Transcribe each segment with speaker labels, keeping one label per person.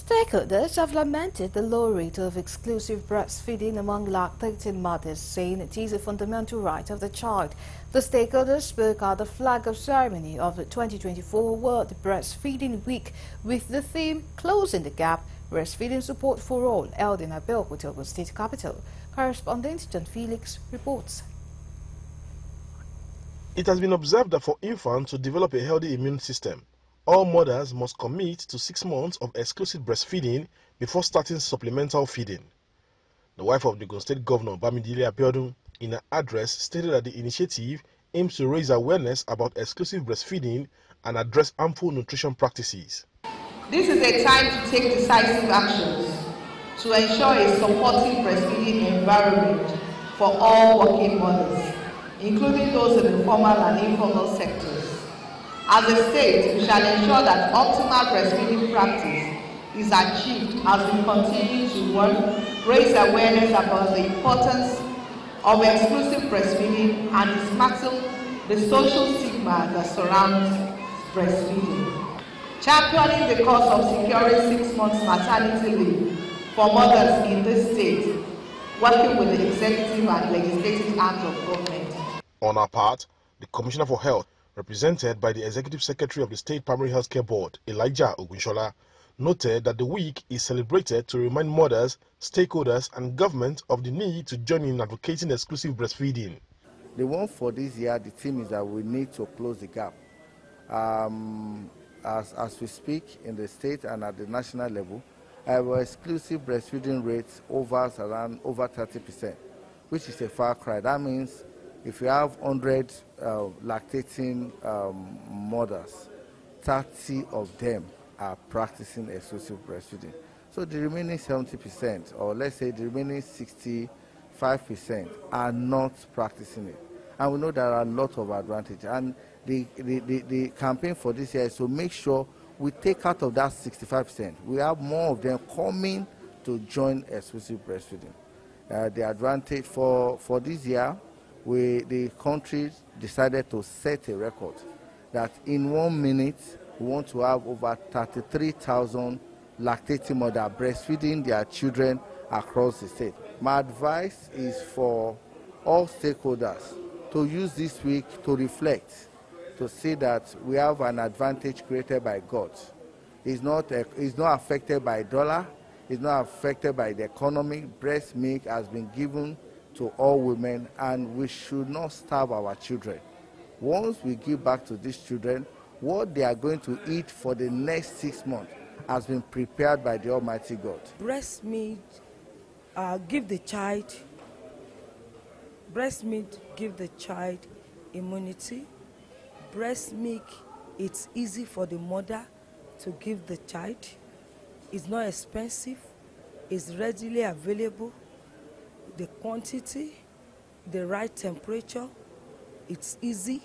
Speaker 1: Stakeholders have lamented the low rate of exclusive breastfeeding among lactating mothers, saying it is a fundamental right of the child. The stakeholders spoke at the flag-off ceremony of the 2024 World Breastfeeding Week with the theme Closing the Gap, Breastfeeding Support for All, held in Abeokuta, Ogun State Capital. Correspondent John Felix reports.
Speaker 2: It has been observed that for infants to develop a healthy immune system, all mothers must commit to 6 months of exclusive breastfeeding before starting supplemental feeding. The wife of the Ogun State Governor, Bamidele Abiodun, in an address stated that the initiative aims to raise awareness about exclusive breastfeeding and address harmful nutrition practices.
Speaker 3: This is a time to take decisive actions to ensure a supportive breastfeeding environment for all working mothers, including those in the formal and informal sectors. As a state, we shall ensure that optimal breastfeeding practice is achieved as we continue to work, raise awareness about the importance of exclusive breastfeeding and dismantle the social stigma that surrounds breastfeeding. Championing the cause of securing 6 months maternity leave for mothers in this state, working with the executive and legislative arms of government.
Speaker 2: On our part, the Commissioner for Health, represented by the Executive Secretary of the State Primary Healthcare Board, Elijah Ogunshola, noted that the week is celebrated to remind mothers, stakeholders and government of the need to join in advocating exclusive breastfeeding.
Speaker 4: The one for this year, the theme is that we need to close the gap. As we speak in the state and at the national level, our exclusive breastfeeding rates over 30%, which is a far cry. That means if you have 100 lactating mothers, 30 of them are practicing exclusive breastfeeding. So the remaining 70%, or let's say the remaining 65%, are not practicing it. And we know there are a lot of advantages. And the campaign for this year is to make sure we take out of that 65%. We have more of them coming to join exclusive breastfeeding. The advantage for this year, the country decided to set a record that in 1 minute we want to have over 33,000 lactating mothers breastfeeding their children across the state. My advice is for all stakeholders to use this week to reflect, to see that we have an advantage created by God. It's not affected by dollar, it's not affected by the economy. Breast milk has been given to all women, and we should not starve our children. Once we give back to these children, what they are going to eat for the next 6 months has been prepared by the Almighty God.
Speaker 5: Breast milk give the child immunity. Breast milk, it's easy for the mother to give the child. It's not expensive, it's readily available. The quantity, the right temperature, it's easy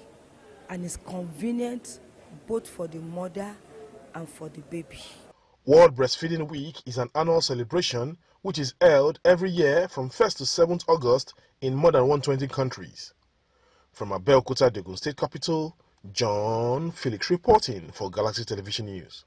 Speaker 5: and it's convenient both for the mother and for the baby.
Speaker 2: World Breastfeeding Week is an annual celebration which is held every year from 1st to 7th August in more than 120 countries. From Abeokuta, the Ogun State Capital, John Felix reporting for Galaxy Television News.